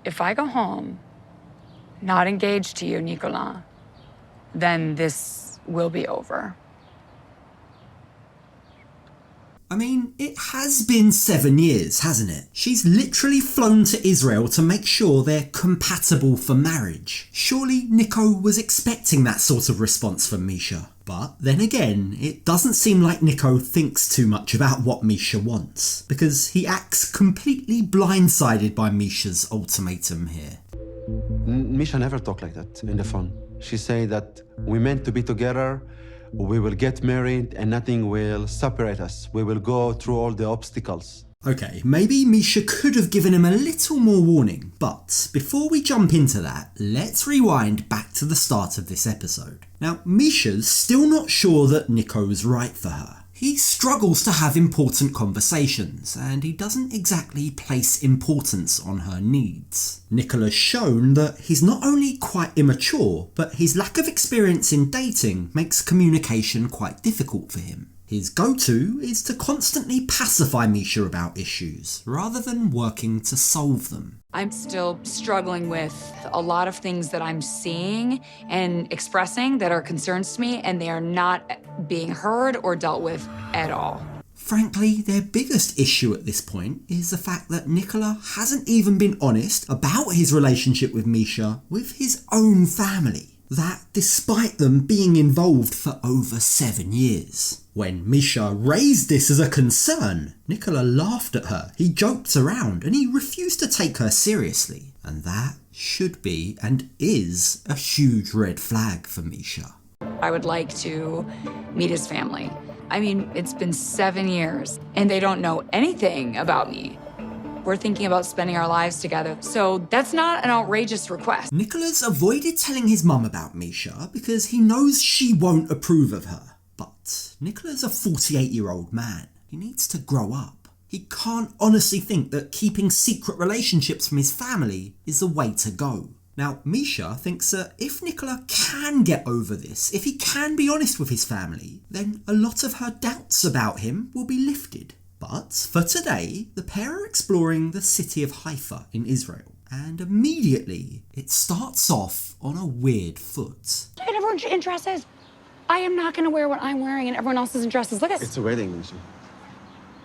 if I go home, not engaged to you, Nicola, then this will be over. I mean, it has been 7 years, hasn't it? She's literally flown to Israel to make sure they're compatible for marriage. Surely Nico was expecting that sort of response from Meisha. But then again, it doesn't seem like Nico thinks too much about what Meisha wants, because he acts completely blindsided by Meisha's ultimatum here. Meisha never talked like that in the phone. She said that we meant to be together, we will get married and nothing will separate us. We will go through all the obstacles. Okay, maybe Meisha could have given him a little more warning, but before we jump into that, let's rewind back to the start of this episode. Now, Misha's still not sure that Nico's right for her. He struggles to have important conversations, and he doesn't exactly place importance on her needs. Nicola's shown that he's not only quite immature, but his lack of experience in dating makes communication quite difficult for him. His go-to is to constantly pacify Meisha about issues, rather than working to solve them. I'm still struggling with a lot of things that I'm seeing and expressing that are concerns to me, and they are not being heard or dealt with at all. Frankly, their biggest issue at this point is the fact that Nicola hasn't even been honest about his relationship with Meisha with his own family. That despite them being involved for over 7 years. When Meisha raised this as a concern, Nicola laughed at her, he joked around, and he refused to take her seriously. And that should be and is a huge red flag for Meisha. I would like to meet his family. I mean, it's been 7 years, and they don't know anything about me. We're thinking about spending our lives together, so that's not an outrageous request. Nicola's avoided telling his mum about Meisha because he knows she won't approve of her. But Nicola's a 48-year-old man. He needs to grow up. He can't honestly think that keeping secret relationships from his family is the way to go. Now, Meisha thinks that if Nicola can get over this, if he can be honest with his family, then a lot of her doubts about him will be lifted. But for today, the pair are exploring the city of Haifa in Israel, and immediately it starts off on a weird foot. Look at everyone in dresses. I am not going to wear what I'm wearing, and everyone else is in dresses. Look at It's a wedding, Meisha.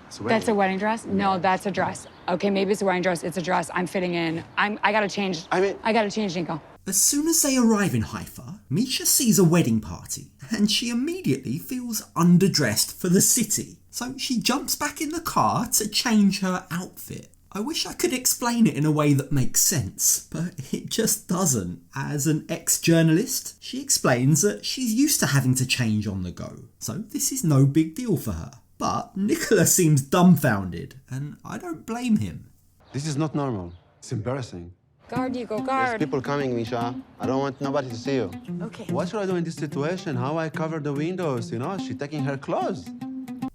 It's a wedding. That's a wedding dress? No, that's a dress. Okay, maybe it's a wedding dress. It's a dress. I'm fitting in. I gotta change. I gotta change, Nico. As soon as they arrive in Haifa, Meisha sees a wedding party, and she immediately feels underdressed for the city. So she jumps back in the car to change her outfit. I wish I could explain it in a way that makes sense, but it just doesn't. As an ex-journalist, she explains that she's used to having to change on the go, so this is no big deal for her. But Nicola seems dumbfounded, and I don't blame him. This is not normal. It's embarrassing. Guard, Nico, There's guard. people coming, Meisha. I don't want nobody to see you. Okay. What should I do in this situation? How I cover the windows, you know? She's taking her clothes.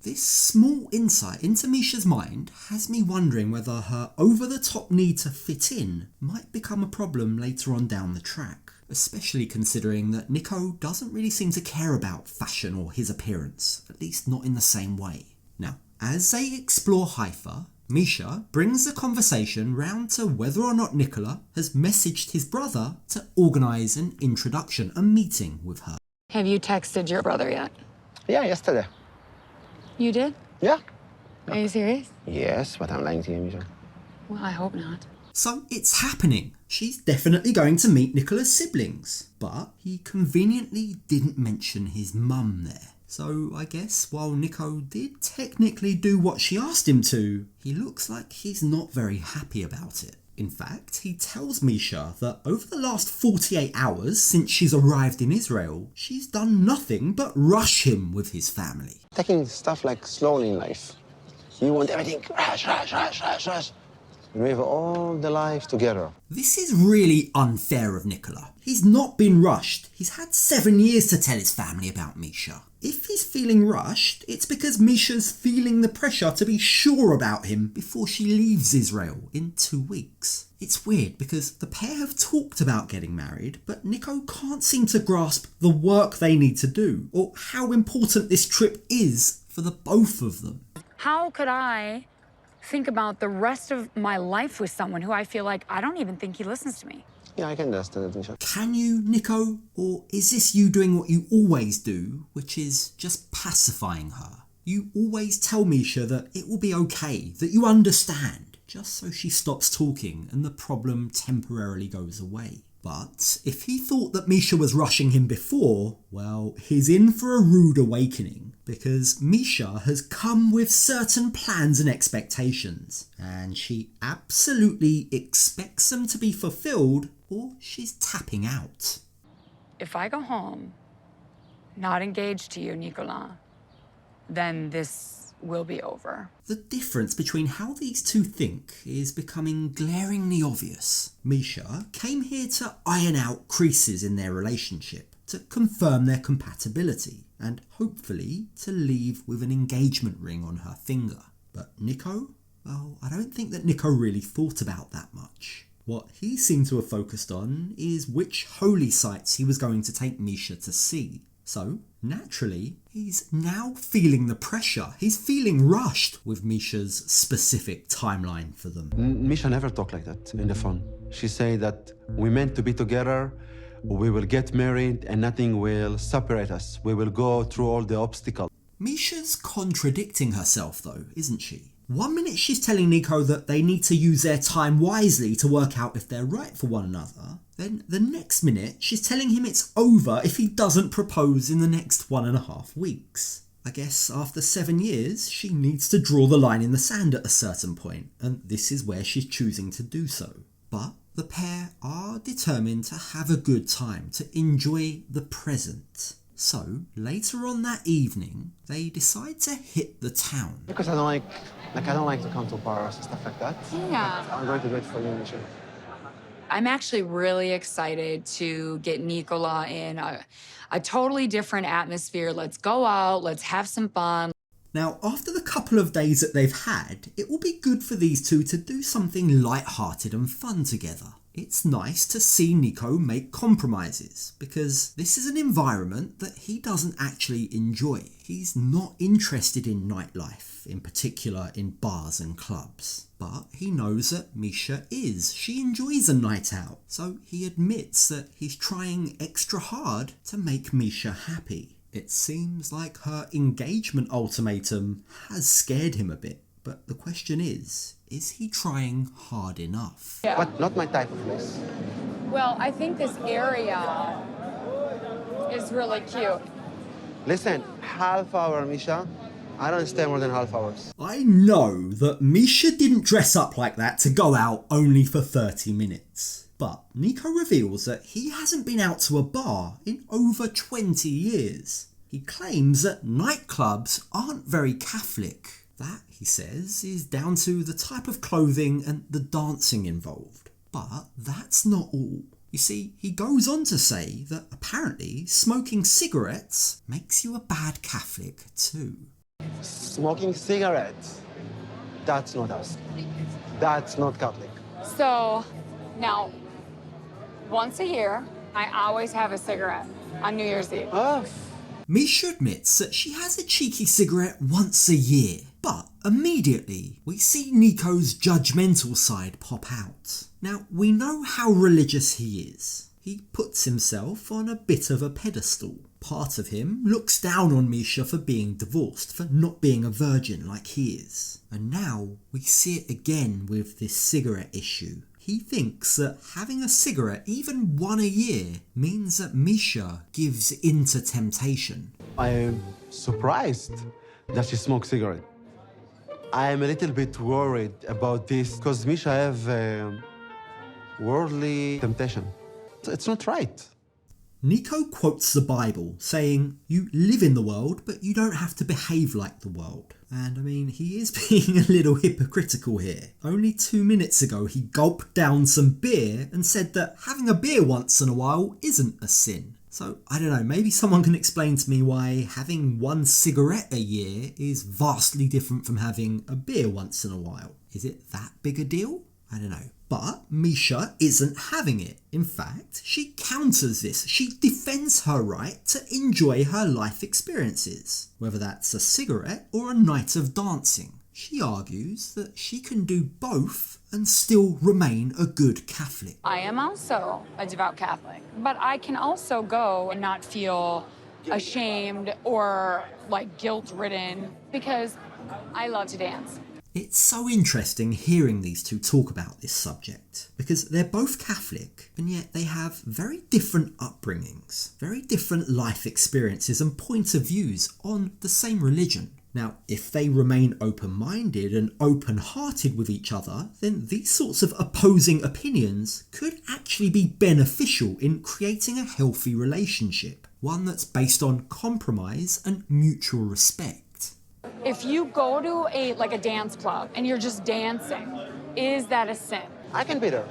This small insight into Meisha's mind has me wondering whether her over-the-top need to fit in might become a problem later on down the track, especially considering that Nico doesn't really seem to care about fashion or his appearance, at least not in the same way. Now, as they explore Haifa, Meisha brings the conversation round to whether or not Nicola has messaged his brother to organise an introduction, a meeting with her. Have you texted your brother yet? Yeah, yesterday. You did? Yeah. Are you serious? Yes, but I'm lying to you, Meisha. Well, I hope not. So it's happening. She's definitely going to meet Nicola's siblings, but he conveniently didn't mention his mum there. So I guess while Nico did technically do what she asked him to, he looks like he's not very happy about it. In fact, he tells Meisha that over the last 48 hours since she's arrived in Israel, she's done nothing but rush him with his family. Taking stuff like slowly in life. You want everything rush, rush, rush, rush, rush. We have all the life together. This is really unfair of Nicola. He's not been rushed. He's had 7 years to tell his family about Meisha. If he's feeling rushed, it's because Meisha's feeling the pressure to be sure about him before she leaves Israel in 2 weeks. It's weird because the pair have talked about getting married, but Nico can't seem to grasp the work they need to do or how important this trip is for the both of them. How could I think about the rest of my life with someone who I feel like I don't even think he listens to me. Yeah, I can understand it, Misha. Can you, Nico? Or is this you doing what you always do, which is just pacifying her? You always tell Meisha that it will be okay, that you understand, just so she stops talking and the problem temporarily goes away. But if he thought that Meisha was rushing him before, well, he's in for a rude awakening, because Meisha has come with certain plans and expectations, and she absolutely expects them to be fulfilled, or she's tapping out. If I go home, not engaged to you, Nicola, then this will be over. The difference between how these two think is becoming glaringly obvious. Meisha came here to iron out creases in their relationship, to confirm their compatibility, and hopefully to leave with an engagement ring on her finger. But Nico? Well, I don't think that Nico really thought about that much. What he seemed to have focused on is which holy sites he was going to take Meisha to see. So, naturally, he's now feeling the pressure. He's feeling rushed with Misha's specific timeline for them. Misha never talked like that in the phone. She said that we meant to be together, we will get married, and nothing will separate us. We will go through all the obstacles. Misha's contradicting herself though, isn't she? One minute she's telling Nico that they need to use their time wisely to work out if they're right for one another. Then the next minute she's telling him it's over if he doesn't propose in the next 1.5 weeks. I guess after 7 years she needs to draw the line in the sand at a certain point, and this is where she's choosing to do so. But the pair are determined to have a good time, to enjoy the present. So, later on that evening, they decide to hit the town. Because I don't like to come to bars and stuff like that. Yeah. I'm going to do it for you, Misha. I'm actually really excited to get Nicola in a totally different atmosphere. Let's go out, let's have some fun. Now, after the couple of days that they've had, it will be good for these two to do something light-hearted and fun together. It's nice to see Nico make compromises, because this is an environment that he doesn't actually enjoy. He's not interested in nightlife, in particular in bars and clubs. But he knows that Meisha is. She enjoys a night out, so he admits that he's trying extra hard to make Meisha happy. It seems like her engagement ultimatum has scared him a bit, but the question is he trying hard enough? Yeah. But not my type of place. Well, I think this area is really cute. Listen, half hour, Misha. I don't stay more than half hours. I know that Meisha didn't dress up like that to go out only for 30 minutes. But Nico reveals that he hasn't been out to a bar in over 20 years. He claims that nightclubs aren't very Catholic. That, he says, is down to the type of clothing and the dancing involved. But that's not all. You see, he goes on to say that apparently smoking cigarettes makes you a bad Catholic too. Smoking cigarettes. That's not us. That's not Catholic. So, now, once a year, I always have a cigarette on New Year's Eve. Oh, Meisha admits that she has a cheeky cigarette once a year, but immediately we see Nico's judgmental side pop out. Now, we know how religious he is. He puts himself on a bit of a pedestal. Part of him looks down on Meisha for being divorced, for not being a virgin like he is. And now we see it again with this cigarette issue. He thinks that having a cigarette, even one a year, means that Meisha gives into temptation. I am surprised that she smokes cigarette. I am a little bit worried about this because Meisha have worldly temptation. It's not right. Nico quotes the Bible, saying, "You live in the world, but you don't have to behave like the world." And I mean, he is being a little hypocritical here. Only 2 minutes ago, he gulped down some beer and said that having a beer once in a while isn't a sin. So, I don't know, maybe someone can explain to me why having one cigarette a year is vastly different from having a beer once in a while. Is it that big a deal? I don't know. But Meisha isn't having it. In fact, she counters this. She defends her right to enjoy her life experiences, whether that's a cigarette or a night of dancing. She argues that she can do both and still remain a good Catholic. I am also a devout Catholic, but I can also go and not feel ashamed or like guilt-ridden because I love to dance. It's so interesting hearing these two talk about this subject because they're both Catholic and yet they have very different upbringings, very different life experiences and points of views on the same religion. Now, if they remain open-minded and open-hearted with each other, then these sorts of opposing opinions could actually be beneficial in creating a healthy relationship, one that's based on compromise and mutual respect. If you go to a dance club and you're just dancing, is that a sin? I can be there,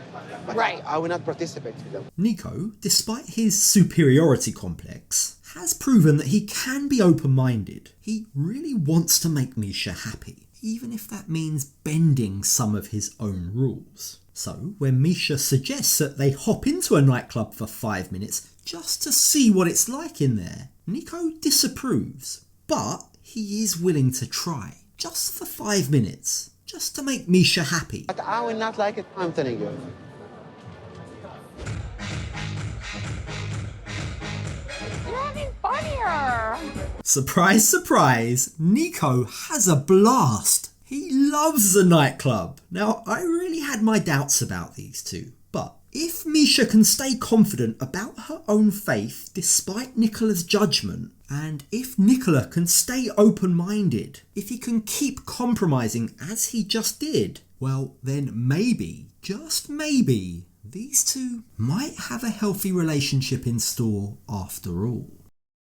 but Right. I will not participate with them. Nico, despite his superiority complex, has proven that he can be open-minded. He really wants to make Meisha happy, even if that means bending some of his own rules. So, when Meisha suggests that they hop into a nightclub for 5 minutes just to see what it's like in there, Nico disapproves, but he is willing to try, just for 5 minutes, just to make Meisha happy. But I will not like it, I'm telling you. You're having fun here. Surprise, surprise, Nico has a blast. He loves the nightclub. Now, I really had my doubts about these two, but if Meisha can stay confident about her own faith despite Nicola's judgment, and if Nicola can stay open-minded, if he can keep compromising as he just did, well, then maybe, just maybe, these two might have a healthy relationship in store after all.